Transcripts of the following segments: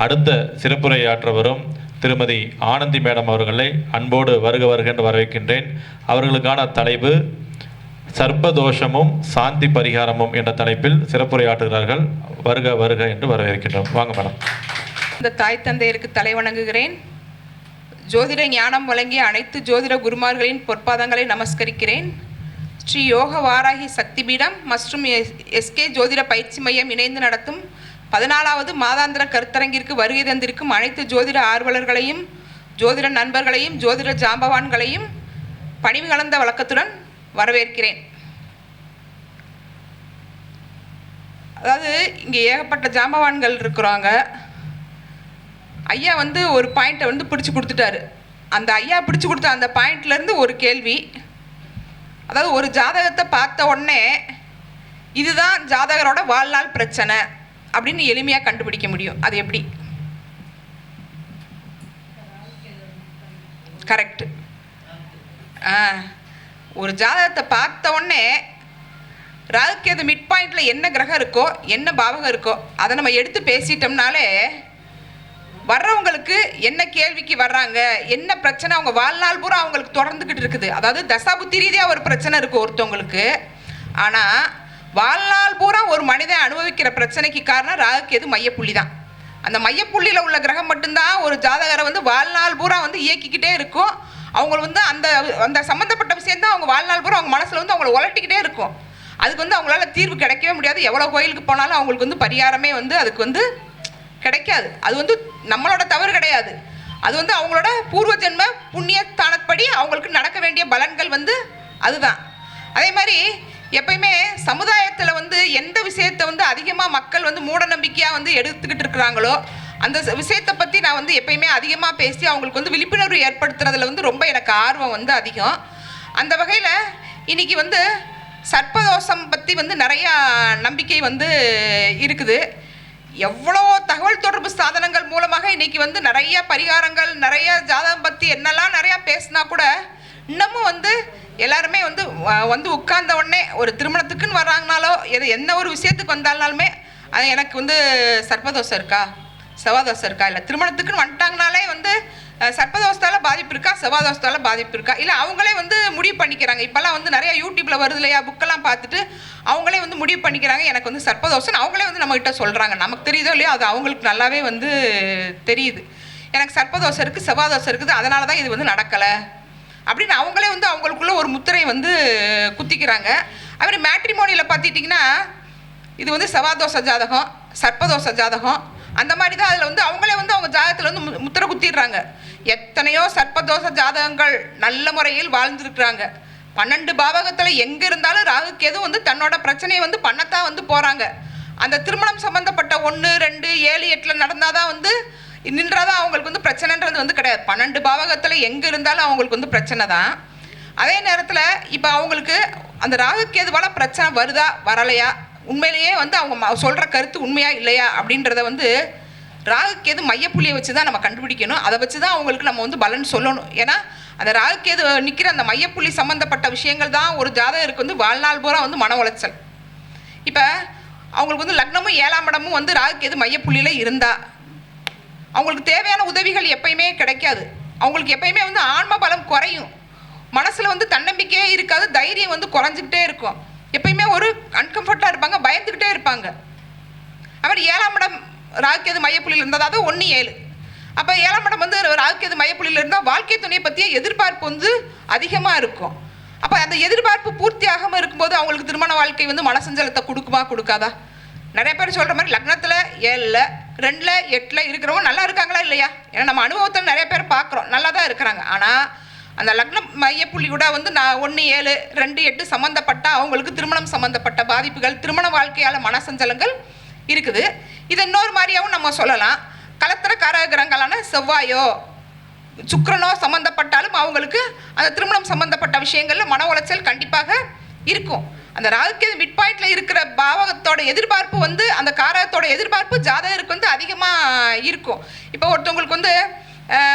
அடுத்த சிறப்புரையாற்ற வரும் திருமதி ஆனந்தி மேடம் அவர்களை அன்போடு வருக வருக என்று வரவேற்கின்றேன். அவர்களுக்கான தலைப்பு சர்ப்பதோஷமும் சாந்தி பரிகாரமும் என்ற தலைப்பில் சிறப்புரையாற்றுகிறார்கள். வருக வருக என்று வரவேற்கின்றோம். வாங்க மேடம். இந்த தாய் தந்தையருக்கு தலை வணங்குகிறேன். ஜோதிட ஞானம் வழங்கிய அனைத்து ஜோதிட குருமார்களின் பொற்பாதங்களை நமஸ்கரிக்கிறேன். ஸ்ரீ யோக வாராகி சக்தி பீடம் மற்றும் எஸ்கே ஜோதிட பயிற்சி மையம் இணைந்து நடத்தும் 14வது மாதாந்திர கருத்தரங்கிற்கு வருகை தந்திருக்கும் அனைத்து ஜோதிட ஆர்வலர்களையும், ஜோதிட நண்பர்களையும், ஜோதிட ஜாம்பவான்களையும் பணிவு கலந்த வழக்கத்துடன் வரவேற்கிறேன். அதாவது இங்கே ஏகப்பட்ட ஜாம்பவான்கள் இருக்கிறாங்க. ஐயா ஒரு பாயிண்ட்டை பிடிச்சி கொடுத்துட்டாரு. அந்த ஐயா பிடிச்சி கொடுத்த அந்த பாயிண்ட்லேருந்து ஒரு கேள்வி. அதாவது ஒரு ஜாதகத்தை பார்த்த உடனே இதுதான் ஜாதகரோட வாழ்நாள் பிரச்சனை அப்படின்னு எளிமையாக கண்டுபிடிக்க முடியும். அது எப்படி? கரெக்டு. ஒரு ஜாதகத்தை பார்த்த உடனே ராகுகேது மிட் பாயிண்டில் என்ன கிரகம் இருக்கோ, என்ன பாவகம் இருக்கோ, அதை நம்ம எடுத்து பேசிட்டோம்னாலே வர்றவங்களுக்கு என்ன கேள்விக்கு வர்றாங்க, என்ன பிரச்சனை, அவங்க வாழ்நாள் பூரா அவங்களுக்கு தொடர்ந்துக்கிட்டு இருக்குது. அதாவது தசாபுத்தி ரீதியாக ஒரு பிரச்சனை இருக்குது ஒருத்தவங்களுக்கு. ஆனால் வாழ்நாள் பூரா ஒரு மனிதன் அனுபவிக்கிற பிரச்சனைக்கு காரணம் ராகுகேது மையப்புள்ளி தான். அந்த மையப்புள்ளியில் உள்ள கிரகம் மட்டும்தான் ஒரு ஜாதகரை வாழ்நாள் பூரா இயக்கிக்கிட்டே இருக்கும். அவங்க அந்த அந்த சம்மந்தப்பட்ட விஷயந்தான் அவங்க வாழ்நாள் பூரா அவங்க மனசில் அவங்கள உலட்டிக்கிட்டே இருக்கும். அதுக்கு அவங்களால தீர்வு கிடைக்கவே முடியாது. எவ்வளோ கோயிலுக்கு போனாலும் அவங்களுக்கு பரிகாரமே அதுக்கு கிடைக்காது. அது நம்மளோட தவறு கிடையாது. அது அவங்களோட பூர்வ ஜென்ம புண்ணியஸ்தானப்படி அவங்களுக்கு நடக்க வேண்டிய பலன்கள் அதுதான். அதே மாதிரி எப்பயுமே சமுதாயத்தில் எந்த விஷயத்தை அதிகமாக மக்கள் மூட நம்பிக்கையாக எடுத்துக்கிட்டு இருக்கிறாங்களோ அந்த விஷயத்தை பற்றி நான் எப்பயுமே அதிகமாக பேசி அவங்களுக்கு விழிப்புணர்வு ஏற்படுத்துறதுல ரொம்ப எனக்கு ஆர்வம் அதிகம். அந்த வகையில் இன்னைக்கு சர்ப்பதோஷம் பற்றி நிறையா நம்பிக்கை இருக்குது. எவ்வளோ தகவல் தொடர்பு சாதனங்கள் மூலமாக இன்றைக்கி நிறைய பரிகாரங்கள், நிறைய ஜாதகம் பற்றி என்னெல்லாம் நிறையா பேசினா கூட இன்னமும் எல்லாருமே உட்கார்ந்த உடனே ஒரு திருமணத்துக்குன்னு வர்றாங்கனாலோ என்ன ஒரு விஷயத்துக்கு வந்தாலுமே அது எனக்கு சர்ப்பதோஷம் இருக்கா, செவ்வாதோஷம் இருக்கா, இல்லை திருமணத்துக்குன்னு வந்துட்டாங்கனாலே சர்ப்பதோஷத்தால் பாதிப்பு இருக்கா, செவ்வாதோஷத்தால் பாதிப்பு இருக்கா, இல்லை அவங்களே முடிவு பண்ணிக்கிறாங்க. இப்போல்லாம் நிறைய யூடியூப்பில் வருது இல்லையா, புக்கெல்லாம் பார்த்துட்டு அவங்களே முடிவு பண்ணிக்கிறாங்க எனக்கு சர்ப்பதோஷம். அவங்களே நம்மகிட்ட சொல்கிறாங்க. நமக்கு தெரியுதோ இல்லையோ அது அவங்களுக்கு நல்லாவே தெரியுது. எனக்கு சர்ப்பதோஷம் இருக்குது, செவ்வாதோஷம் இருக்குது, அதனால தான் இது நடக்கலை அப்படின்னு அவங்களே அவங்களுக்குள்ள ஒரு முத்திரை குத்திக்கிறாங்க. அப்படி மேட்ரிமோனியில் பார்த்துட்டிங்கன்னா இது செவ்வாதோஷ ஜாதகம், சர்ப்பதோஷ ஜாதகம், அந்த மாதிரி தான் அதில் அவங்களே அவங்க ஜாதகத்தில் முத்திரை குத்திடுறாங்க. எத்தனையோ சர்ப்பதோஷ ஜாதகங்கள் நல்ல முறையில் வாழ்ந்துருக்குறாங்க. 12 பாவகத்தில் எங்கே இருந்தாலும் ராகுகேது தன்னோட பிரச்சனையை பண்ணத்தான் போகிறாங்க. அந்த திருமணம் சம்மந்தப்பட்ட 1, 2, 7, 8 நடந்தால் தான் நின்றாதான் அவங்களுக்கு பிரச்சனைன்றது கிடையாது. 12 பாவகத்தில் எங்கே இருந்தாலும் அவங்களுக்கு பிரச்சனை தான். அதே நேரத்தில் இப்போ அவங்களுக்கு அந்த ராகுகேதுவால் பிரச்சனை வருதா வரலையா, உண்மையிலேயே அவங்க சொல்கிற கருத்து உண்மையா இல்லையா அப்படின்றத ராகுகேது மையப்புள்ளியை வச்சு தான் நம்ம கண்டுபிடிக்கணும். அதை வச்சு தான் அவங்களுக்கு நம்ம பலன் சொல்லணும். ஏன்னா அந்த ராகுகேது நிற்கிற அந்த மையப்புள்ளி சம்மந்தப்பட்ட விஷயங்கள் தான் ஒரு ஜாதகருக்கு வாழ்நாள் பூரா மன உளைச்சல். இப்போ அவங்களுக்கு லக்னமும் 7ஆம் இடமும் ராகுகேது மையப்புள்ளியில் இருந்தால் அவங்களுக்கு தேவையான உதவிகள் எப்பயுமே கிடைக்காது. அவங்களுக்கு எப்பயுமே ஆன்ம பலம் குறையும். மனசில் தன்னம்பிக்கையே இருக்காது, தைரியம் குறைஞ்சிக்கிட்டே இருக்கும். எப்பயுமே ஒரு அன்கம்ஃபர்ட்டாக இருப்பாங்க, பயந்துக்கிட்டே இருப்பாங்க. அப்புறம் 7ஆம் இடம் ராகுகேது மையப்புள்ளியில் இருந்தால், அதாவது 1, 7. அப்போ 7ஆம் இடம் ராகுகேது மையப்புள்ளியில் இருந்தால் வாழ்க்கை துணையை பற்றிய எதிர்பார்ப்பு அதிகமாக இருக்கும். அப்போ அந்த எதிர்பார்ப்பு பூர்த்தி ஆகாமல் இருக்கும்போது அவங்களுக்கு திருமண வாழ்க்கை மனசஞ்சலத்தை கொடுக்குமா கொடுக்காதா? நிறைய பேர் சொல்கிற மாதிரி லக்னத்தில் 7, 2, 8 இருக்கிறவங்க நல்லா இருக்காங்களா இல்லையா? ஏன்னா நம்ம அனுபவத்தில் நிறைய பேர் பார்க்குறோம், நல்லா தான் இருக்கிறாங்க. ஆனால் அந்த லக்னம் மையப்புள்ளி கூட நான் 1, 7, 2, 8 சம்மந்தப்பட்ட அவங்களுக்கு திருமணம் சம்மந்தப்பட்ட பாதிப்புகள், திருமண வாழ்க்கையால் மனசஞ்சலங்கள் இருக்குது. இது இன்னொரு மாதிரியாகவும் நம்ம சொல்லலாம். கலத்திர காரகிரகங்களான செவ்வாயோ சுக்கிரனோ சம்மந்தப்பட்டாலும் அவங்களுக்கு அந்த திருமணம் சம்மந்தப்பட்ட விஷயங்களில் மன உளைச்சல் கண்டிப்பாக இருக்கும். அந்த ராகுகேது மிட் பாயிண்டில் இருக்கிற பாவகத்தோட எதிர்பார்ப்பு அந்த காரகத்தோட எதிர்பார்ப்பு ஜாதகருக்கு அதிகமாக இருக்கும். இப்போ ஒருத்தவங்களுக்கு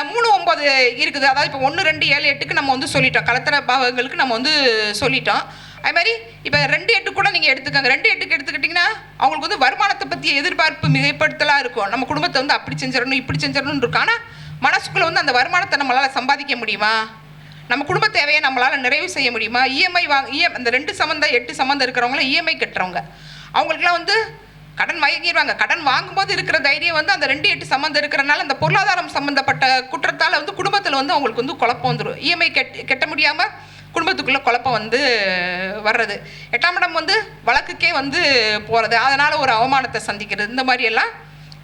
3, 9 இருக்குது. அதாவது இப்போ 1, 2, 7, 8க்கு நம்ம சொல்லிட்டோம். கலத்திர பாவங்களுக்கு நம்ம சொல்லிட்டோம். அது மாதிரி இப்போ 2/8 கூட நீங்கள் எடுத்துக்கோங்க. 2/8க்கு எடுத்துக்கிட்டிங்கன்னா அவங்களுக்கு வந்து வருமானத்தை பற்றிய எதிர்பார்ப்பு மிகைப்படுத்தலாக இருக்கும். நம்ம குடும்பத்தை வந்து அப்படி செஞ்சிடணும் இப்படி செஞ்சிடணும்னு இருக்கும். ஆனால் மனசுக்குள்ளே வந்து அந்த வருமானத்தை நம்மளால் சம்பாதிக்க முடியுமா? நம்ம குடும்ப தேவையை நம்மளால் நிறைவு செய்ய முடியுமா? இஎம்ஐ அந்த 2 சம்மந்தம் 8 சம்மந்தம் இருக்கிறவங்களாம் இஎம்ஐ கட்டுறவங்க அவங்களுக்குலாம் வந்து கடன் வாங்கிடுவாங்க. கடன் வாங்கும்போது இருக்கிற தைரியம் வந்து அந்த 2/8 சம்மந்தம் இருக்கிறனால அந்த பொருளாதாரம் சம்மந்தப்பட்ட குற்றத்தால் வந்து குடும்பத்தில் வந்து அவங்களுக்கு வந்து குழப்பம் வந்துடும். இஎம்ஐ கட்ட முடியாமல் குடும்பத்துக்குள்ளே குழப்பம் வந்து வர்றது. 8ஆம் இடம் வந்து வழக்குக்கே வந்து போகிறது, அதனால் ஒரு அவமானத்தை சந்திக்கிறது, இந்த மாதிரியெல்லாம்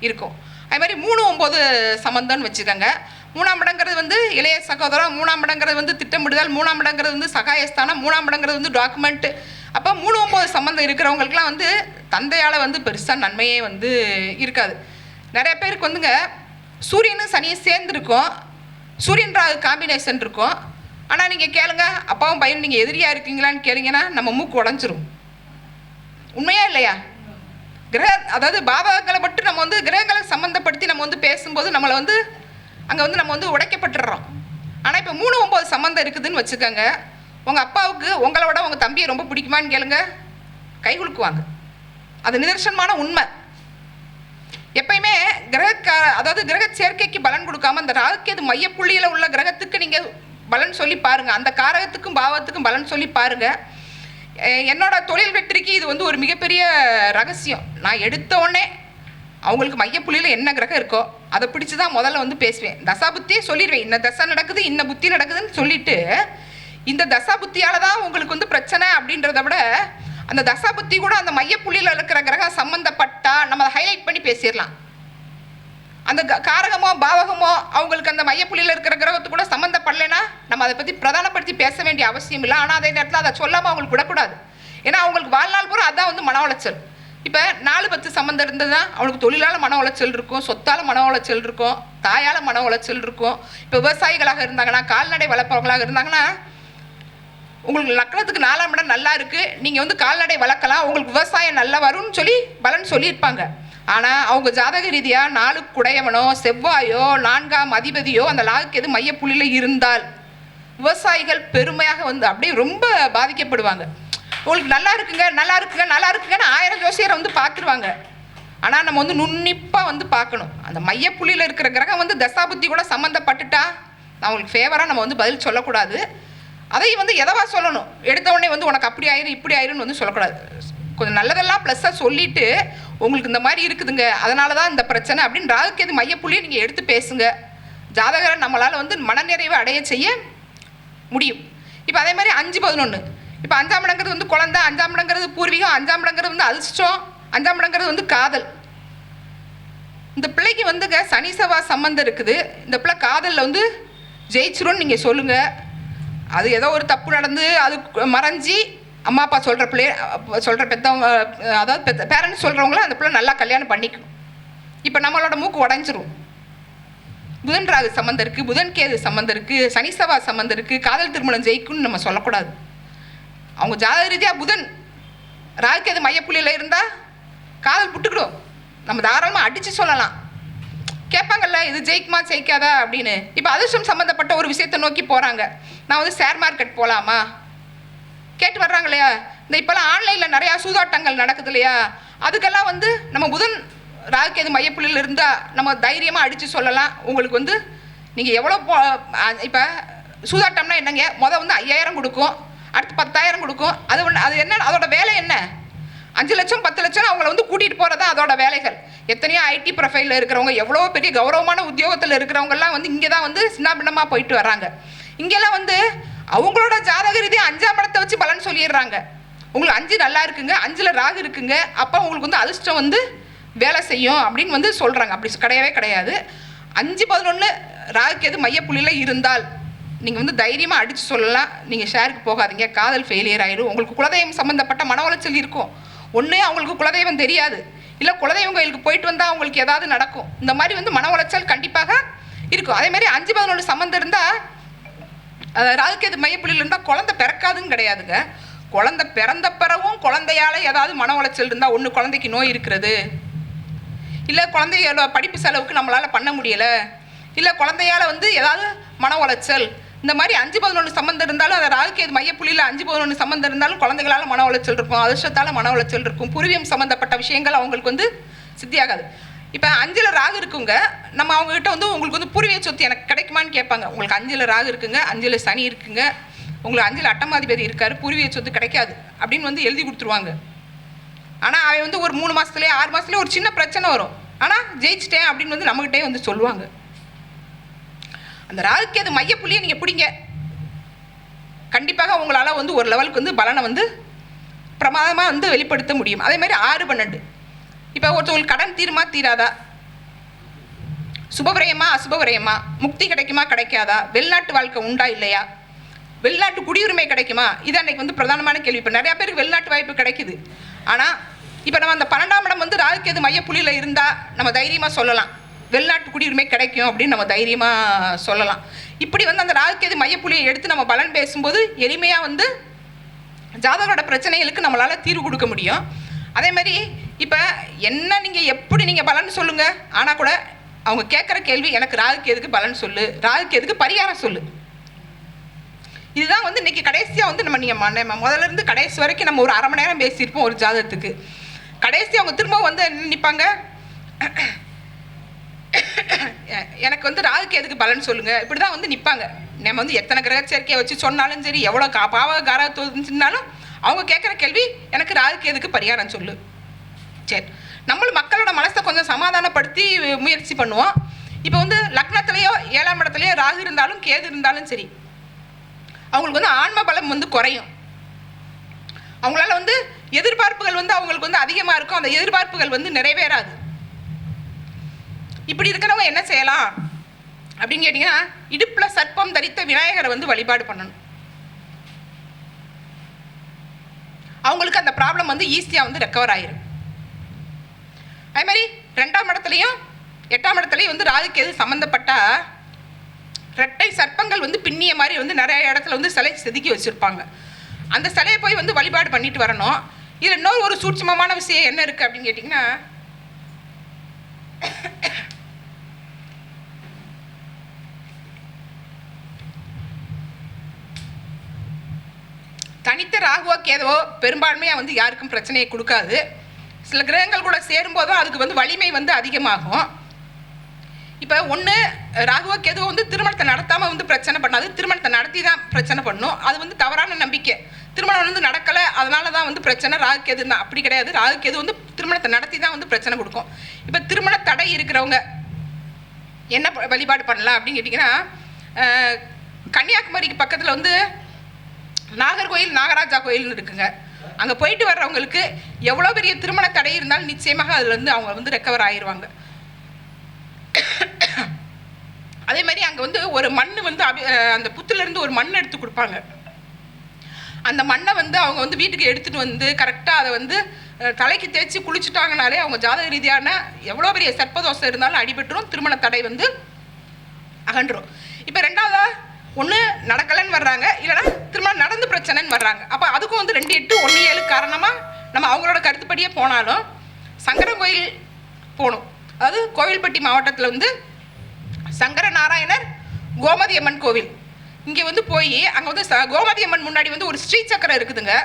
இருக்கும். அது மாதிரி 3-9 சம்மந்தம்னு வச்சுக்கோங்க. 3ஆம் இடங்கிறது வந்து இளைய சகோதரம், 3ஆம் இடங்கிறது வந்து திட்டமிடுதல், 3ஆம் இடங்கிறது வந்து சகாயஸ்தானம், 3ஆம் இடங்கிறது வந்து டாக்குமெண்ட்டு. அப்போ 3-9 சம்மந்தம் இருக்கிறவங்களுக்குலாம் வந்து தந்தையால் வந்து பெருசாக நன்மையே வந்து இருக்காது. நிறைய பேருக்கு வந்துங்க சூரியனும் சனியும் சேர்ந்துருக்கும், சூரியன் ராகு காம்பினேஷன் இருக்கும். ஆனால் நீங்கள் கேளுங்க, அப்பாவும் பையனும் நீங்கள் எதிரியாக இருக்கீங்களான்னு கேளுங்கன்னா நம்ம மூக்கு உடஞ்சிரும். உண்மையா இல்லையா? அதாவது பாவங்களை மட்டும் நம்ம வந்து கிரகங்களை சம்மந்தப்படுத்தி நம்ம வந்து பேசும்போது நம்மளை வந்து அங்கே வந்து நம்ம வந்து உடைக்கப்பட்டுடுறோம். ஆனால் இப்போ 3-9 சம்மந்தம் இருக்குதுன்னு வச்சுக்கோங்க. உங்கள் அப்பாவுக்கு உங்களை விட உங்கள் தம்பியை ரொம்ப பிடிக்குமான்னு கேளுங்க, கை குலுக்குவாங்க. அது நிதர்சனமான உண்மை. எப்பயுமே அதாவது கிரக சேர்க்கைக்கு பலன் கொடுக்காம அந்த ராகுக்கேது மையப்புள்ளியில் உள்ள கிரகத்துக்கு நீங்கள் பலன் சொல்லி பாருங்கள். அந்த காரகத்துக்கும் பாவத்துக்கும் பலன் சொல்லி பாருங்கள். என்னோட தொழில் வெற்றிக்கு இது வந்து ஒரு மிகப்பெரிய ரகசியம். நான் எடுத்த உடனே அவங்களுக்கு மையப்புள்ளியில் என்ன கிரகம் இருக்கோ அதை பிடிச்சி தான் முதல்ல வந்து பேசுவேன். தசா புத்தியே சொல்லிடுவேன், இன்ன தசை நடக்குது இன்ன புத்தி நடக்குதுன்னு சொல்லிட்டு, இந்த தசா புத்தியால் தான் உங்களுக்கு வந்து பிரச்சனை அப்படின்றத விட அந்த தசா புத்தி கூட அந்த மையப்புள்ளியில் இருக்கிற கிரகம் சம்மந்தப்பட்டா நம்ம அதை ஹைலைட் பண்ணி பேசிடலாம். அந்த காரகமோ பாவகமோ அவங்களுக்கு அந்த மையப்புள்ளியில் இருக்கிற கிரகத்து கூட சம்மந்தப்படலைன்னா நம்ம அதை பற்றி பிரதானப்படுத்தி பேச வேண்டிய அவசியம் இல்லை. ஆனால் அதே நேரத்தில் அதை சொல்லாமல் அவங்களுக்கு விடக்கூடாது. ஏன்னா அவங்களுக்கு வாழ்நாள் பூரா அதான் வந்து மன உளைச்சல். இப்போ 4-10 சம்மந்தம் இருந்ததுன்னா அவங்களுக்கு தொழிலால் மன உளைச்சல் இருக்கும், சொத்தால் மன உளைச்சல் இருக்கும், தாயால் மன உளைச்சல் இருக்கும். இப்போ விவசாயிகளாக இருந்தாங்கன்னா, கால்நடை வளர்ப்பவர்களாக இருந்தாங்கன்னா, உங்களுக்கு லக்னத்துக்கு 4ஆம் இடம் நல்லா இருக்குது, நீங்கள் வந்து கால்நடை வளர்க்கலாம், உங்களுக்கு விவசாயம் நல்லா வரும்னு சொல்லி பலன் சொல்லியிருப்பாங்க. ஆனால் அவங்க ஜாதக ரீதியாக 4 குடையவனோ செவ்வாயோ 4ஆம் அதிபதியோ அந்த லாகுக்கு எது மையப்புள்ளியில் இருந்தால் விவசாயிகள் பெருமையாக வந்து அப்படியே ரொம்ப பாதிக்கப்படுவாங்க. உங்களுக்கு நல்லா இருக்குங்க நல்லா இருக்குங்க நல்லா இருக்குங்கன்னு 1000 ஜோசியரை வந்து பார்த்துருவாங்க. ஆனால் நம்ம வந்து நுண்ணிப்பாக வந்து பார்க்கணும். அந்த மையப்புள்ளியில் இருக்கிற கிரகம் வந்து தசாபுத்தி கூட சம்மந்தப்பட்டுட்டா அவங்களுக்கு ஃபேவராக நம்ம வந்து பதில் சொல்லக்கூடாது. அதையும் வந்து எதவா சொல்லணும், எடுத்த உடனே வந்து உனக்கு அப்படி ஆயிரும் இப்படி ஆயிரும்னு வந்து சொல்லக்கூடாது. கொஞ்சம் நல்லதெல்லாம் ப்ளஸ்ஸாக சொல்லிவிட்டு உங்களுக்கு இந்த மாதிரி இருக்குதுங்க அதனால தான் இந்த பிரச்சனை அப்படின்னு ராகுக்கேது மையப்புள்ளியை நீங்கள் எடுத்து பேசுங்க. ஜாதகரை நம்மளால் வந்து மனநிறைவை அடைய செய்ய முடியும். இப்போ அதே மாதிரி 5-11 இப்போ 5ஆம் இடங்கிறது வந்து குழந்தை, 5ஆம் இடங்கிறது பூர்வீகம், 5ஆம் இடங்கிறது வந்து அதிர்ஷ்டம், 5ஆம் இடங்கிறது வந்து காதல். இந்த பிள்ளைக்கு வந்துங்க சனி செவ்வாய் சம்மந்தம் இருக்குது. இந்த பிள்ளை காதலில் வந்து ஜெயிச்சிரும்னு நீங்கள் சொல்லுங்கள். அது ஏதோ ஒரு தப்பு நடந்து அது மறைஞ்சி அம்மா அப்பா சொல்கிற பெற்றவங்க அதாவது பேரண்ட்ஸ் சொல்கிறவங்கள அந்த பிள்ளை நல்லா கல்யாணம் பண்ணிக்கணும். இப்போ நம்மளோட மூக்கு உடஞ்சிரும். புதன் ராகு சம்மந்தம் இருக்குது, புதன் கேது சம்மந்தம் இருக்குது, சனி செவ்வாய் சம்மந்தம் இருக்குது, காதல் திருமணம் ஜெயிக்கும்னு நம்ம சொல்லக்கூடாது. அவங்க ஜாதக ரீதியாக புதன் ராகு கேது மையப்புள்ளியில் இருந்தால் காதல் புட்டுக்கிடும். நம்ம தாராளமாக அடித்து சொல்லலாம். கேட்பாங்கல்ல இது ஜெயிக்குமா ஜெயிக்காதா அப்படின்னு. இப்போ அதிர்ஷ்டம் சம்மந்தப்பட்ட ஒரு விஷயத்தை நோக்கி போகிறாங்க. நான் வந்து ஷேர் மார்க்கெட் போகலாமா கேட்டு வர்றாங்க இல்லையா. இந்த இப்போல்லாம் ஆன்லைனில் நிறையா சூதாட்டங்கள் நடக்குது இல்லையா. அதுக்கெல்லாம் வந்து நம்ம புதன் ராகுக்கேது மையப்புள்ளியில் இருந்தால் நம்ம தைரியமாக அடித்து சொல்லலாம். உங்களுக்கு வந்து நீங்கள் எவ்வளோ இப்போ சூதாட்டம்னா என்னங்க, வந்து 5000 கொடுக்கும், அடுத்து 10000 கொடுக்கும். அது என்ன அதோட வேலை என்ன? 5 லட்சம் 10 லட்சம் அவங்கள வந்து கூட்டிகிட்டு போகிறது தான் அதோட வேலைகள். எத்தனையோ ஐடி ப்ரொஃபைலில் இருக்கிறவங்க எவ்வளோ பெரிய கௌரவமான உத்தியோகத்தில் இருக்கிறவங்கலாம் வந்து இங்கே தான் வந்து சின்னாபின்னமாக போயிட்டு வர்றாங்க. இங்கெல்லாம் வந்து அவங்களோட ஜாதக ரீதியாக 5ஆம் இடத்தை வச்சு பலன் சொல்லிடுறாங்க. உங்களுக்கு 5 நல்லா இருக்குங்க, 5ல் ராகு இருக்குங்க, அப்போ உங்களுக்கு வந்து அதிர்ஷ்டம் வந்து வேலை செய்யும் அப்படின்னு வந்து சொல்கிறாங்க. அப்படி கிடையவே கிடையாது. 5-11 ராகுக்கேது மையப்புள்ளியில் இருந்தால் நீங்கள் வந்து தைரியமாக அடித்து சொல்லலாம். நீங்கள் ஷேருக்கு போகாதீங்க, காதல் ஃபெயிலியர் ஆகிடும். உங்களுக்கு குலதெய்வம் சம்மந்தப்பட்ட மன உளைச்சல் இருக்கும். ஒன்று அவங்களுக்கு குலதெய்வம் தெரியாது, இல்லை குலதெய்வம் கோயிலுக்கு போயிட்டு வந்தால் அவங்களுக்கு ஏதாவது நடக்கும். இந்த மாதிரி வந்து மன உளைச்சல் கண்டிப்பாக இருக்கும். அதேமாதிரி 5-11 சம்மந்தம் இருந்தால் ராகுக்கேது மையப்புள்ளியில் இருந்தால் குழந்தை பிறக்காதுன்னு கிடையாதுங்க. குழந்தை பிறந்த பிறவும் குழந்தையால் ஏதாவது மன உளைச்சல் இருந்தால், ஒன்று குழந்தைக்கு நோய் இருக்கிறது, இல்லை குழந்தையோட படிப்பு செலவுக்கு நம்மளால் பண்ண முடியலை, இல்லை குழந்தையால் வந்து ஏதாவது மன உளைச்சல், இந்த மாதிரி 5-11 சம்பந்தம் இருந்தாலும் அந்த ராகுகேது மையப்புள்ளியில் 5-11 சம்பந்தம் இருந்தாலும் குழந்தைகளால் மன உளைச்சல் இருக்கும், அதிர்ஷ்டத்தால் மன உளைச்சல் இருக்கும், பூர்வீகம் சம்மந்தப்பட்ட விஷயங்கள் அவங்களுக்கு வந்து சித்தியாகாது. இப்போ 5ல் ராகு இருக்குங்க, நம்ம அவங்ககிட்ட வந்து உங்களுக்கு வந்து பூர்வீக சொத்து எனக்கு கிடைக்குமான்னு கேட்பாங்க. உங்களுக்கு 5ல் ராகு இருக்குங்க, 5ல் சனி இருக்குங்க, உங்களுக்கு 5ல் அட்டமாதிபதி இருக்காரு, பூர்வீக சொத்து கிடைக்காது அப்படின்னு வந்து எழுதி கொடுத்துருவாங்க. ஆனால் அவன் வந்து ஒரு 3 மாதத்துலேயே 6 மாதத்துலேயே ஒரு சின்ன பிரச்சனை வரும், ஆனால் ஜெயிச்சிட்டேன் அப்படின்னு வந்து நம்மகிட்டே வந்து சொல்லுவாங்க. அந்த ராகுகேது மையப்புள்ளியை நீங்கள் பிடிங்க, கண்டிப்பாக உங்களால் வந்து ஒரு லெவலுக்கு வந்து பலனை வந்து பிரமாதமாக வந்து வெளிப்படுத்த முடியும். அதே மாதிரி 6-12 இப்போ ஒருத்தவங்களுக்கு கடன் தீருமா தீராதா, சுபவிரயமா அசுபவிரயமா, முக்தி கிடைக்குமா கிடைக்காதா, வெளிநாட்டு வாழ்க்கை உண்டா இல்லையா, வெளிநாட்டு குடியுரிமை கிடைக்குமா, இது அன்னைக்கு வந்து பிரதானமான கேள்வி. இப்போ நிறையா பேருக்கு வெளிநாட்டு வாய்ப்பு கிடைக்குது. ஆனால் இப்போ நம்ம அந்த 12ஆம் இடம் வந்து ராகுகேது மையப்புள்ளியில் இருந்தால் நம்ம தைரியமாக சொல்லலாம் வெளிநாட்டு குடியுரிமை கிடைக்கும் அப்படின்னு நம்ம தைரியமாக சொல்லலாம். இப்படி வந்து அந்த ராகுகேது மையப்புள்ளியை எடுத்து நம்ம பலன் பேசும்போது எளிமையாக வந்து ஜாதகரோட பிரச்சனைகளுக்கு நம்மளால் தீர்வு கொடுக்க முடியும். அதே மாதிரி இப்போ என்ன நீங்கள் எப்படி நீங்கள் பலன் சொல்லுங்கள், ஆனால் கூட அவங்க கேட்குற கேள்வி எனக்கு ராகுகேதுக்கு பலன் சொல்லு, ராகுகேதுக்கு பரிகாரம் சொல்லு. இதுதான் வந்து இன்றைக்கி கடைசியாக வந்து நம்ம முதல்ல இருந்து கடைசி வரைக்கும் நம்ம ஒரு 1/2 மணி நேரம் பேசியிருப்போம் ஒரு ஜாதகத்துக்கு. கடைசி அவங்க திரும்ப வந்து நிற்பாங்க, எனக்கு வந்து ராகுகேதுக்கு பலன் சொல்லுங்கள், இப்படி தான் வந்து நிற்பாங்க. நம்ம வந்து எத்தனை கிரக சேர்க்கையை வச்சு சொன்னாலும் சரி, எவ்வளோ பாவ காரத்துனாலும் அவங்க கேட்குற கேள்வி எனக்கு ராகுகேதுக்கு பரிகாரம் சொல்லு. சரி, நம்மளும் மக்களோட மனசை கொஞ்சம் சமாதானப்படுத்தி முயற்சி பண்ணுவோம். இப்போ வந்து லக்னத்திலேயோ 7ஆம் இடத்துலையோ ராகு இருந்தாலும் கேது இருந்தாலும் சரி, அவங்களுக்கு வந்து ஆன்ம பலம் வந்து குறையும். அவங்களால வந்து எதிர்பார்ப்புகள் வந்து அவங்களுக்கு வந்து அதிகமாக இருக்கும், அந்த எதிர்பார்ப்புகள் வந்து நிறைவேறாது. இப்படி இருக்கிறவங்க என்ன செய்யலாம் அப்படின்னு கேட்டிங்கன்னா, இடுப்பில் சர்ப்பம் தரித்த விநாயகரை வந்து வழிபாடு பண்ணணும். அவங்களுக்கு அந்த ப்ராப்ளம் வந்து ஈஸியாக வந்து ரெக்கவர் ஆயிரும். அதே மாதிரி 2ஆம் இடத்துலையும் 8ஆம் இடத்துலையும் வந்து ராகுகேது சம்மந்தப்பட்ட ரெட்டை சர்ப்பங்கள் வந்து பின்னிய மாதிரி வந்து நிறைய இடத்துல வந்து சிலை செதுக்கி வச்சுருப்பாங்க. அந்த சிலையை போய் வந்து வழிபாடு பண்ணிட்டு வரணும். இதில் இன்னொரு ஒரு சூட்சமமான விஷயம் என்ன இருக்குது அப்படின்னு கேட்டிங்கன்னா, தனித்த ராகுவோ கேதுவோ பெரும்பான்மையாக வந்து யாருக்கும் பிரச்சனையை கொடுக்காது. சில கிரகங்கள் கூட சேரும்போதும் அதுக்கு வந்து வலிமை வந்து அதிகமாகும். இப்போ ஒன்று ராகுவோ கேதுவோ வந்து திருமணத்தை நடத்தாமல் வந்து பிரச்சனை பண்ணாது, திருமணத்தை நடத்தி தான் பிரச்சனை பண்ணும். அது வந்து தவறான நம்பிக்கை. திருமணம் வந்து நடக்கலை அதனால தான் வந்து பிரச்சனை, ராகுகேது தான் அப்படி கிடையாது. ராகுகேது வந்து திருமணத்தை நடத்தி தான் வந்து பிரச்சனை கொடுக்கும். இப்போ திருமண தடை இருக்கிறவங்க என்ன வழிபாடு பண்ணலாம் அப்படின்னு கேட்டிங்கன்னா, கன்னியாகுமரிக்கு பக்கத்தில் வந்து நாகர்கோயில் நாகராஜா கோயில்னு இருக்குங்க. அங்கே போயிட்டு வர்றவங்களுக்கு எவ்வளோ பெரிய திருமண தடை இருந்தாலும் நிச்சயமாக அதில் வந்து அவங்க வந்து ரெக்கவர் ஆயிடுவாங்க. அதே மாதிரி அங்கே வந்து ஒரு மண் வந்து அந்த புத்துலேருந்து ஒரு மண் எடுத்து கொடுப்பாங்க. அந்த மண்ணை வந்து அவங்க வந்து வீட்டுக்கு எடுத்துகிட்டு வந்து கரெக்டாக அதை வந்து தலைக்கு தேய்ச்சி குளிச்சுட்டாங்கனாலே அவங்க ஜாதக ரீதியான எவ்வளோ பெரிய சர்ப்பதோஷம் இருந்தாலும் அடிபட்டுரும், திருமண தடை வந்து அகன்றும். இப்போ 2ஆவதா ஒன்று நடக்கலைன்னு வர்றாங்க, இல்லைனா திருமணம் நடந்து பிரச்சனைன்னு வர்றாங்க. அப்போ அதுக்கும் வந்து 2-8 1-7 காரணமாக நம்ம அவங்களோட கருத்துப்படியே போனாலும் சங்கரன் கோயில் போகணும். அதாவது கோவில்பட்டி மாவட்டத்தில் வந்து சங்கர நாராயணர் கோமதி அம்மன் கோவில், இங்கே வந்து போய் அங்கே வந்து கோமதி அம்மன் முன்னாடி வந்து ஒரு ஸ்ரீ சக்கரம் இருக்குதுங்க.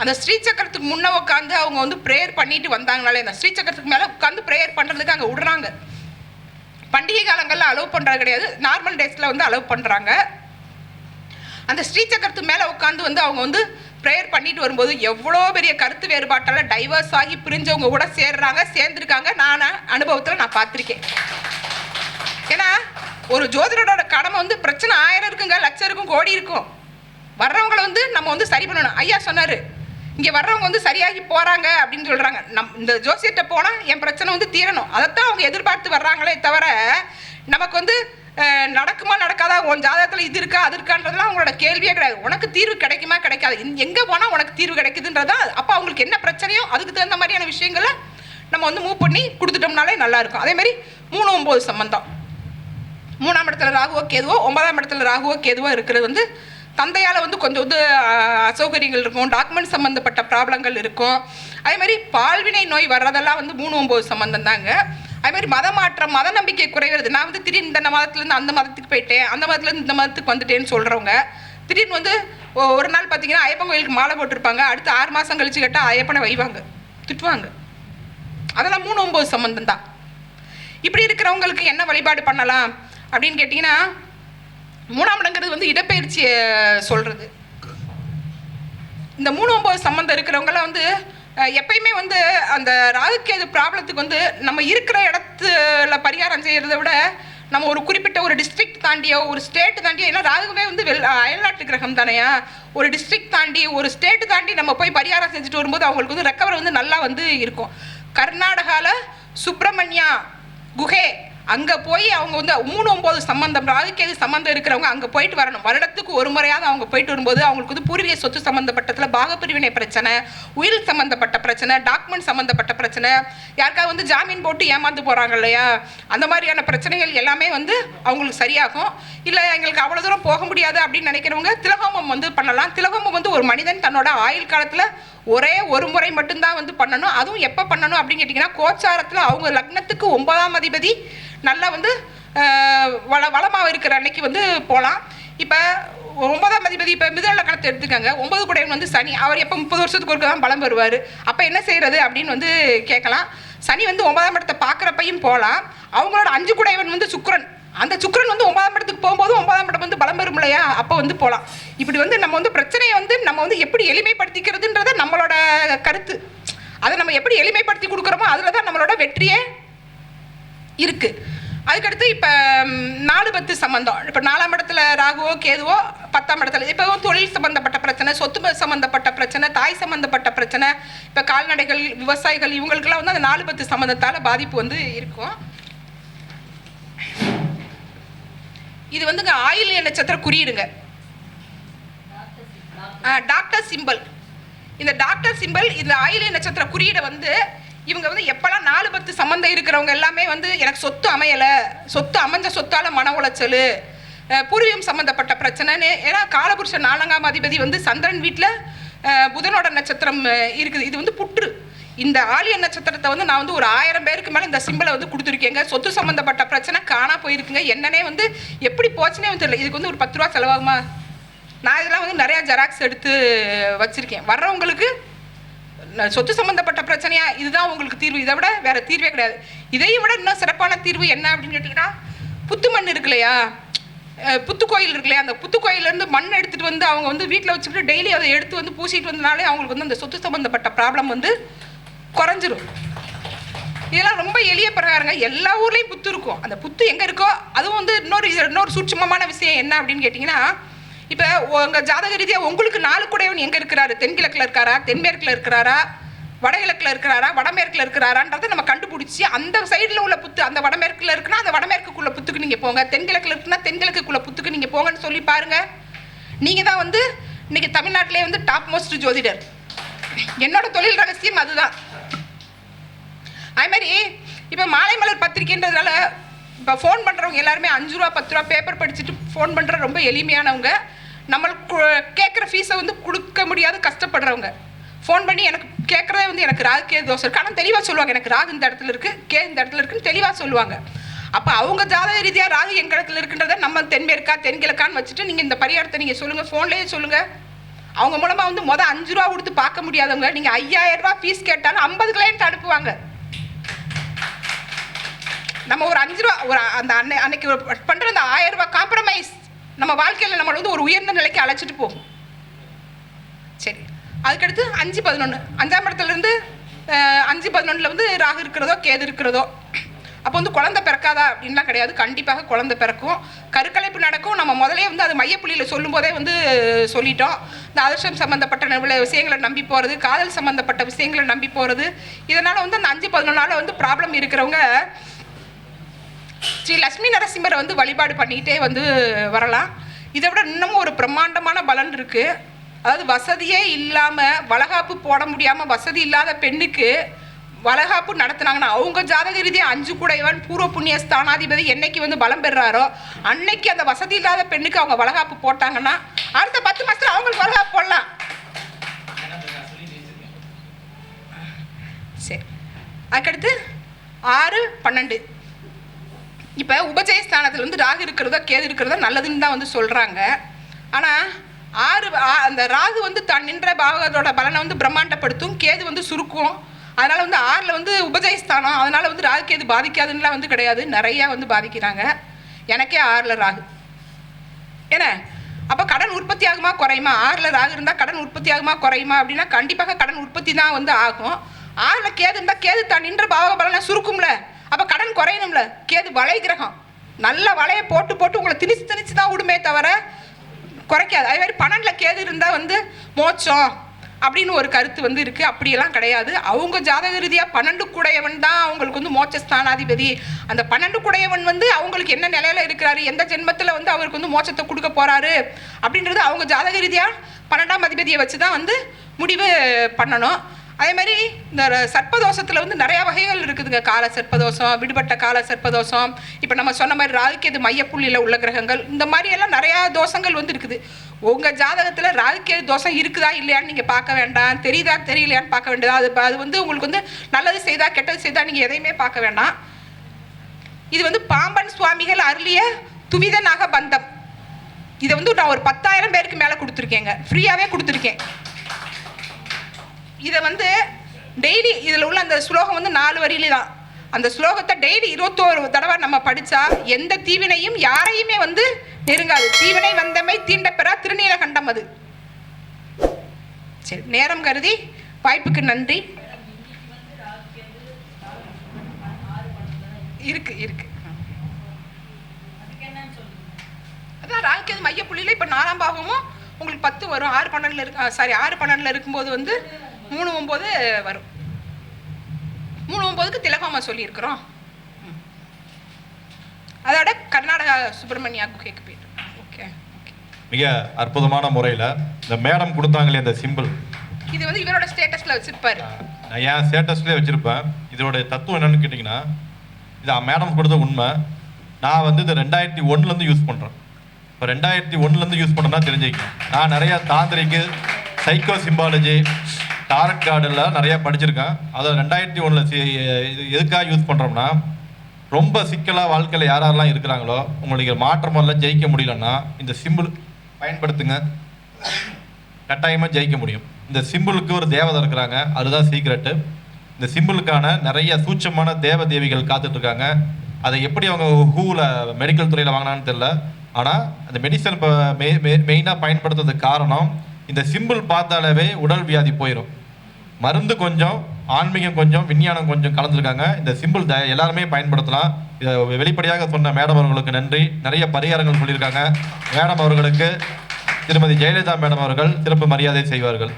அந்த ஸ்ரீ சக்கரத்துக்கு முன்னே உட்காந்து அவங்க வந்து ப்ரேயர் பண்ணிட்டு வந்தாங்கனாலே அந்த ஸ்ரீ சக்கரத்துக்கு மேலே உட்காந்து ப்ரேயர் பண்ணுறதுக்கு அங்கே விடுறாங்க. பண்டிகை காலங்களில் அலோவ் பண்ணுறது கிடையாது, நார்மல் டேஸில் வந்து அலோவ் பண்ணுறாங்க. அந்த ஸ்ரீ சக்கரத்துக்கு மேலே உட்காந்து வந்து அவங்க வந்து ப்ரேயர் பண்ணிட்டு வரும்போது எவ்வளோ பெரிய கருத்து வேறுபாட்டால் டைவர்ஸ் ஆகி பிரிஞ்சவங்க கூட சேர்ந்துருக்காங்க. நான் அனுபவத்தில் நான் பார்த்துருக்கேன். ஏன்னா ஒரு ஜோதிடரோட கடமை வந்து பிரச்சனை 1000 இருக்குங்க, லட்சம் இருக்கும், கோடி இருக்கும். வர்றவங்களை வந்து நம்ம வந்து சரி பண்ணணும். ஐயா சொன்னார், இங்கே வர்றவங்க வந்து சரியாகி போகிறாங்க அப்படின்னு சொல்கிறாங்க. இந்த ஜோசியர்கிட்ட போனால் என் பிரச்சனை வந்து தீரணும், அதைத்தான் அவங்க எதிர்பார்த்து வர்றாங்களே தவிர நமக்கு வந்து நடக்குமா நடக்காதா, உன் ஜாதகத்தில் இது இருக்கா அது இருக்கான்றதுலாம் அவங்களோட கேள்வியே கிடையாது. உனக்கு தீர்வு கிடைக்குமா கிடைக்காது, எங்கே போனால் உனக்கு தீர்வு கிடைக்குதுன்றதான். அப்போ அவங்களுக்கு என்ன பிரச்சனையோ அதுக்கு தகுந்த மாதிரியான விஷயங்களை நம்ம வந்து மூவ் பண்ணி கொடுத்துட்டோம்னாலே நல்லாயிருக்கும். அதேமாதிரி 3-9 சம்பந்தம், 3ஆம் இடத்துல ராகுவோ கேதுவோ 9ஆம் இடத்துல ராகுவோ கேதுவோ இருக்கிறது வந்து தந்தையால் வந்து கொஞ்சம் வந்து அசௌகரியங்கள் இருக்கும், டாக்குமெண்ட் சம்மந்தப்பட்ட ப்ராப்ளங்கள் இருக்கும். அதே மாதிரி பால்வினை நோய் வர்றதெல்லாம் வந்து 3-9 சம்மந்தம் தாங்க. அது மாதிரி மத மாற்றம், மத நம்பிக்கை குறைகிறது. நான் வந்து திடீர்னு இந்த மதத்துலேருந்து அந்த மதத்துக்கு போயிட்டேன், அந்த மதத்துலேருந்து இந்த மதத்துக்கு வந்துட்டேன்னு சொல்கிறவங்க திடீர்னு வந்து ஒரு நாள் பார்த்தீங்கன்னா ஐயப்பன் கோயிலுக்கு மாலை போட்டிருப்பாங்க, அடுத்து 6 மாதம் கழிச்சு கேட்டால் ஐயப்பனை வைவாங்க, திட்டுவாங்க. அதெல்லாம் 3-9 சம்பந்தம் தான். இப்படி இருக்கிறவங்களுக்கு என்ன வழிபாடு பண்ணலாம் அப்படின்னு கேட்டிங்கன்னா, 3ஆம் இடங்கிறது வந்து இடப்பெயர்ச்சியை சொல்கிறது. இந்த 3-9 சம்பந்தம் இருக்கிறவங்களாம் வந்து எப்பயுமே வந்து அந்த ராகுக்கேது ப்ராப்ளத்துக்கு வந்து நம்ம இருக்கிற இடத்துல பரிகாரம் செய்கிறத விட நம்ம ஒரு குறிப்பிட்ட ஒரு டிஸ்ட்ரிக்ட் தாண்டியோ ஒரு ஸ்டேட் தாண்டியோ, ஏன்னா ராகுவே வந்து அயல்நாட்டு கிரகம் தானையா, ஒரு டிஸ்ட்ரிக்ட் தாண்டி ஒரு ஸ்டேட்டு தாண்டி நம்ம போய் பரிகாரம் செஞ்சுட்டு வரும்போது அவங்களுக்கு வந்து ரெக்கவர் வந்து நல்லா வந்து இருக்கும். கர்நாடகாவில் சுப்பிரமணியா குகை அங்கே போய் அவங்க வந்து 3-9 சம்பந்தம் ராகுக்கேது சம்பந்தம் இருக்கிறவங்க அங்கே போயிட்டு வரணும். வருடத்துக்கு ஒரு முறையாவது அவங்க போயிட்டு வரும்போது அவங்களுக்கு வந்து பூர்வீக சொத்து சம்மந்தப்பட்டத்தில் பாகப்பிரிவினை பிரச்சனை, உயிர் சம்மந்தப்பட்ட பிரச்சனை, டாக்குமெண்ட் சம்மந்தப்பட்ட பிரச்சனை, யாருக்காவது வந்து ஜாமீன் போட்டு ஏமாந்து போகிறாங்க இல்லையா, அந்த மாதிரியான பிரச்சனைகள் எல்லாமே வந்து அவங்களுக்கு சரியாகும். இல்லை எங்களுக்கு அவ்வளோ தூரம் போக முடியாது அப்படின்னு நினைக்கிறவங்க திலகோமம் வந்து பண்ணலாம். திலகோமம் வந்து ஒரு மனிதன் தன்னோட ஆயுள் காலத்தில் ஒரே ஒரு முறை மட்டும்தான் வந்து பண்ணணும். அதுவும் எப்போ பண்ணணும் அப்படின்னு கேட்டிங்கன்னா, கோச்சாரத்தில் அவங்க லக்னத்துக்கு 9ஆம் அதிபதி நல்லா வந்து வளமாக இருக்கிற அன்னைக்கு வந்து போகலாம். இப்போ 9ஆம் அதிபதி இப்போ மிதுன லக்னத்தை எடுத்துக்காங்க, 9 குடையவன் வந்து சனி, அவர் எப்போ 30 வருஷத்துக்கு ஒருக்க தான் பலம் வருவார். அப்போ என்ன செய்கிறது அப்படின்னு வந்து கேட்கலாம். சனி வந்து 9ஆம் இடத்தை பார்க்குறப்பையும் போகலாம். அவங்களோட 5 குடையவன் வந்து சுக்கிரன், அந்த சுக்கிரன் வந்து 9ஆம் இடத்துக்கு போகும்போது 9ஆம் இடம் வந்து பலம் வரும் இல்லையா, அப்போ வந்து போகலாம். இப்படி வந்து நம்ம வந்து பிரச்சனையை வந்து நம்ம வந்து எப்படி எளிமைப்படுத்திக்கிறதுன்றத நம்மளோட கருத்து. அதை நம்ம எப்படி எளிமைப்படுத்தி கொடுக்குறோமோ அதில் தான் நம்மளோட வெற்றியே இருக்குது. அதுக்கடுத்து இப்போ 4-10 சம்பந்தம். இப்போ 4ஆம் இடத்துல ராகுவோ கேதுவோ, 10ஆம் இடத்துல இப்போ தொழில் சம்மந்தப்பட்ட பிரச்சனை, சொத்து சம்மந்தப்பட்ட பிரச்சனை, தாய் சம்மந்தப்பட்ட பிரச்சனை, இப்போ கால்நடைகள், விவசாயிகள், இவங்களுக்கெல்லாம் வந்து அந்த 4-10 சம்மந்தத்தால் பாதிப்பு வந்து இருக்கும். இது வந்துங்க ஆயில்ய நட்சத்திர குறியீடுங்க, டாக்டர் சிம்பல். இந்த டாக்டர் சிம்பல், இந்த ஆயில்ய நட்சத்திர குறியீடை வந்து இவங்க வந்து எப்போல்லாம் 4-10 சம்மந்தம் இருக்கிறவங்க எல்லாமே வந்து எனக்கு சொத்து அமையலை, சொத்து அமைஞ்ச சொத்தால் மன உளைச்சல், பூர்வீகம் சம்மந்தப்பட்ட பிரச்சனைன்னு. ஏன்னா காலபுருஷன் 4ஆம் அதிபதி வந்து சந்திரன் வீட்டில் புதனோட நட்சத்திரம் இருக்குது. இது வந்து புற்று. இந்த ஆலிய நட்சத்திரத்தை வந்து நான் வந்து ஒரு 1000 பேருக்கு மேலே இந்த சிம்பிளை வந்து கொடுத்துருக்கேங்க. சொத்து சம்மந்தப்பட்ட பிரச்சனை காணா போயிருக்குங்க. என்னன்னே வந்து எப்படி போச்சுன்னே வந்து தெரியல. இதுக்கு வந்து ஒரு 10 ரூபா செலவாகுமா? நான் இதெல்லாம் வந்து நிறையா ஜெராக்ஸ் எடுத்து வச்சுருக்கேன். வர்றவங்களுக்கு சொத்து சம்மந்தப்பட்ட பிரச்சனையா, இதுதான் உங்களுக்கு தீர்வு, இதை விட வேறு தீர்வே கிடையாது. இதையும் விட இன்னும் சிறப்பான தீர்வு என்ன அப்படின்னு கேட்டிங்கன்னா, புத்து மண் இருக்கு இல்லையா, புத்து கோயில் இருக்கு இல்லையா, அந்த புத்து கோயிலேருந்து மண் எடுத்துகிட்டு வந்து அவங்க வந்து வீட்டில் வச்சுக்கிட்டு டெய்லி அதை எடுத்து வந்து பூசிட்டு வந்தனாலே அவங்களுக்கு வந்து அந்த சொத்து சம்மந்தப்பட்ட ப்ராப்ளம் வந்து குறைஞ்சிரும். இதெல்லாம் ரொம்ப எளிய பிரகாரங்க. எல்லா ஊர்லேயும் புத்து இருக்கும். அந்த புத்து எங்கே இருக்கோ அதுவும் வந்து இன்னொரு சூட்சமமான விஷயம் என்ன அப்படின்னு கேட்டிங்கன்னா, இப்போ உங்கள் ஜாதக ரீதியாக உங்களுக்கு 4 குடையவன் எங்கே இருக்கிறாரு, தென்கிழக்கில் இருக்காரா, தென்மேற்கில் இருக்கிறாரா, வடகிழக்கில் இருக்கிறாரா, வடமேற்கில் இருக்கிறாரான்றதை நம்ம கண்டுபிடிச்சி அந்த சைடில் உள்ள புத்து, அந்த வடமேற்கில் இருக்குன்னா அந்த வடமேற்குள்ள புத்துக்கு நீங்கள் போங்க, தென்கிழக்கில் இருக்குன்னா தென்கிழக்குள்ள புத்துக்கு நீங்கள் போங்கன்னு சொல்லி பாருங்கள். நீங்கள் தான் வந்து இன்றைக்கி தமிழ்நாட்டிலே வந்து டாப் மோஸ்ட் ஜோதிடர். என்னோட தொழில் ரகசியம் அதுதான். அதுமாதிரி இப்போ மாலை மலர் பத்திரிக்கைன்றதுனால இப்போ ஃபோன் பண்ணுறவங்க எல்லாருமே 5 ரூபா 10 ரூபா பேப்பர் படிச்சுட்டு ஃபோன் பண்ணுற ரொம்ப எளிமையானவங்க. நம்மளுக்கு கேட்குற ஃபீஸை வந்து கொடுக்க முடியாது கஷ்டப்படுறவங்க ஃபோன் பண்ணி எனக்கு கேட்குறதே வந்து எனக்கு ராகு கேது தோசை இருக்குது, ஆனால் தெளிவாக சொல்லுவாங்க எனக்கு ராகு இந்த இடத்துல இருக்குது, கே இந்த இடத்துல இருக்குன்னு தெளிவாக சொல்லுவாங்க. அப்போ அவங்க ஜாதக ரீதியாக ராகு எங்கள் இடத்துல இருக்குன்றதை நம்ம தென்மேற்கா தென்கிழக்கான்னு வச்சுட்டு நீங்கள் இந்த பரிகாரத்தை நீங்கள் சொல்லுங்கள், ஃபோன்லேயே சொல்லுங்கள். அவங்க மூலமாக வந்து 5 ரூபா கொடுத்து பார்க்க முடியாதவங்க நீங்கள் 5000 ரூபா ஃபீஸ் கேட்டாலும் 50 கிளையண்ட் அனுப்புவாங்க. நம்ம ஒரு 5 ரூபா ஒரு அந்த அன்னைக்கு பண்ணுற அந்த 1000 ரூபா காம்ப்ரமைஸ் நம்ம வாழ்க்கையில் நம்மளை வந்து ஒரு உயர்ந்த நிலைக்கு அழைச்சிட்டு போகும். சரி, அதுக்கடுத்து 5-11 5ஆம் இடத்துலேருந்து 5-11 வந்து ராகு இருக்கிறதோ கேது இருக்கிறதோ, அப்போ வந்து குழந்தை பிறக்காதா அப்படின்லாம் கிடையாது. கண்டிப்பாக குழந்தை பிறக்கும், கருக்கலைப்பு நடக்கும். நம்ம முதலே வந்து அது மையப்புள்ளியில் சொல்லும் போதே வந்து சொல்லிட்டோம். இந்த அதிர்ஷ்டம் சம்மந்தப்பட்ட விஷயங்களை நம்பி போகிறது, காதல் சம்மந்தப்பட்ட விஷயங்களை நம்பி போகிறது, இதனால் வந்து அந்த 5-11 வந்து ப்ராப்ளம் இருக்கிறவங்க ஸ்ரீ லட்சுமி நரசிம்மரை வந்து வழிபாடு பண்ணிக்கிட்டே வந்து வரலாம். இதை விட இன்னமும் ஒரு பிரம்மாண்டமான பலன் இருக்குது. அதாவது வசதியே இல்லாமல் வளகாப்பு போட முடியாமல் வசதி இல்லாத பெண்ணுக்கு வளகாப்பு நடத்துனாங்கன்னா அவங்க ஜாதக ரீதியாக 5 குடையவன் பூர்வ புண்ணிய ஸ்தானாதிபதி என்னைக்கு வந்து பலம் பெறாரோ அன்னைக்கு அந்த வசதி இல்லாத பெண்ணுக்கு அவங்க வளகாப்பு போட்டாங்கன்னா அடுத்த 10 மாதத்தில் அவங்களுக்கு வளகாப்பு போடலாம். சரி, அதுக்கடுத்து 6, 12. இப்போ உபஜயஸ்தானத்தில் வந்து ராகு இருக்கிறதோ கேது இருக்கிறதோ நல்லதுன்னு தான் வந்து சொல்கிறாங்க. ஆனால் அந்த ராகு வந்து தான் நின்ற பாவகத்தோட பலனை வந்து பிரம்மாண்டப்படுத்தும், கேது வந்து சுருக்கும். அதனால் வந்து 6ல் வந்து உபஜயஸ்தானம், அதனால் வந்து ராகு கேது பாதிக்காதுன்னெலாம் வந்து கிடையாது, நிறையா வந்து பாதிக்கிறாங்க. எனக்கே 6ல் ராகு. ஏன்னா அப்போ கடன் உற்பத்தி ஆகுமா குறையுமா? 6ல் ராகு இருந்தால் கடன் உற்பத்தி ஆகுமா குறையுமா அப்படின்னா கண்டிப்பாக கடன் உற்பத்தி தான் வந்து ஆகும். 6ல் கேது இருந்தால் கேது தான் நின்ற பாவக பலனை சுருக்கும்ல, அப்போ கடன் குறையணும்ல. கேது வலை கிரகம், நல்ல வலையை போட்டு போட்டு உங்களை திணிச்சு தான் விடுமே தவிர குறைக்காது. அதே மாதிரி 12ல் கேது இருந்தால் வந்து மோட்சம் அப்படின்னு ஒரு கருத்து வந்து இருக்குது. அப்படியெல்லாம் கிடையாது. அவங்க ஜாதக ரீதியாக 12 கூடையவன் தான் அவங்களுக்கு வந்து மோட்ச ஸ்தானாதிபதி. அந்த 12 கூடையவன் வந்து அவங்களுக்கு என்ன நிலையில் இருக்கிறாரு, எந்த ஜென்மத்தில் வந்து அவருக்கு வந்து மோட்சத்தை கொடுக்க போகிறாரு அப்படின்றது அவங்க ஜாதக ரீதியாக 12ஆம் அதிபதியை வச்சு தான் வந்து முடிவு பண்ணணும். அதே மாதிரி இந்த சர்ப்பதோஷத்தில் வந்து நிறையா வகைகள் இருக்குதுங்க. கால சர்ப்பதோஷம், விடுபட்ட கால சர்ப்பதோஷம், இப்போ நம்ம சொன்ன மாதிரி ராகுகேது மையப்புள்ளியில் உள்ள கிரகங்கள், இந்த மாதிரியெல்லாம் நிறையா தோஷங்கள் வந்து இருக்குது. உங்கள் ஜாதகத்தில் ராகுகேது தோஷம் இருக்குதா இல்லையான்னு நீங்கள் பார்க்க வேண்டாம், தெரியுதா தெரியலையான்னு பார்க்க வேண்டியது. அது வந்து உங்களுக்கு வந்து நல்லது செய்தா கெட்டது செய்தா நீங்கள் எதையுமே பார்க்க வேண்டாம். இது வந்து பாம்பன் சுவாமிகள் அருளிய துவித நாக பந்தம். இதை வந்து நான் ஒரு 10,000 பேருக்கு மேலே கொடுத்துருக்கேங்க, ஃப்ரீயாகவே கொடுத்துருக்கேன். இதை வந்து டெய்லி இதில் உள்ள அந்த ஸ்லோகம் வந்து 4 வரியில தான். அந்த ஸ்லோகத்தை டெய்லி 21 தடவை நம்ம படித்தா எந்த தீவினையும் யாரையுமே வந்து நெருங்காது. தீவினை வந்தமை தீண்ட பெறா திருநீலகண்டம் அது. சரி, நேரம் கருதி வாய்ப்புக்கு நன்றி. இருக்கு அதான் ராகுகேது மையப்புள்ளியில் இப்போ 4ஆம் பாவமும் உங்களுக்கு 10 வரும். 6, 12 இருக்கு. 6, 12 இருக்கும்போது வந்து 3, 9 வரும். 3, 9க்கு திலகோமா சொல்லியிருக்கிறோம். அதோட கர்நாடகா சுப்பிரமணியா குகைக்கு போயிட்டு. ஓகே, மிக அற்புதமான முறையில் இந்த மேடம் கொடுத்தாங்களே இந்த சிம்பிள், இது வந்து இவரோட ஸ்டேட்டஸில் வச்சுருப்பாரு. நான் ஏன் ஸ்டேட்டஸ்லேயே வச்சுருப்பேன். இதோடைய தத்துவம் என்னன்னு கேட்டிங்கன்னா, இது மேடம் கொடுத்த உண்மை. நான் வந்து இது 2001 யூஸ் பண்ணுறேன். இப்போ 2001 யூஸ் பண்ணுறேன்னா தெரிஞ்சுக்கேன். நான் நிறையா தாந்திரிக்கு, சைக்கோ சிம்பாலஜி, டாரட் கார்டெல்லாம் நிறையா படிச்சிருக்கேன். அதை 2001 இது எதுக்காக யூஸ் பண்ணுறோம்னா, ரொம்ப சிக்கலாக வாழ்க்கையில் யாரெல்லாம் இருக்கிறாங்களோ, உங்களுக்கு மாற்றம் எல்லாம் ஜெயிக்க முடியலன்னா இந்த சிம்பிள் பயன்படுத்துங்க, கட்டாயமாக ஜெயிக்க முடியும். இந்த சிம்பிளுக்கு ஒரு தேவதை இருக்கிறாங்க, அதுதான் சீக்ரெட்டு. இந்த சிம்பிளுக்கான நிறைய சூட்சமான தேவ தேவிகள் காத்துட்ருக்காங்க. அதை எப்படி அவங்க ஹூவில் மெடிக்கல் துறையில் வாங்கினான்னு தெரில. ஆனால் அந்த மெடிசன் இப்போ மெயினாக பயன்படுத்துறதுக்கு காரணம், இந்த சிம்பிள் பார்த்தாலே உடல் வியாதி போயிடும். மருந்து கொஞ்சம், ஆன்மீகம் கொஞ்சம், விஞ்ஞானம் கொஞ்சம் கலந்துருக்காங்க. இந்த சிம்பிள் எல்லாருமே பயன்படுத்தலாம். இதை வெளிப்படையாக சொன்ன மேடம் அவர்களுக்கு நன்றி. நிறைய பரிகாரங்கள் சொல்லியிருக்காங்க. மேடம் அவர்களுக்கு திருமதி ஜெயலலிதா மேடம் அவர்கள் சிறப்பு மரியாதை செய்வார்கள்.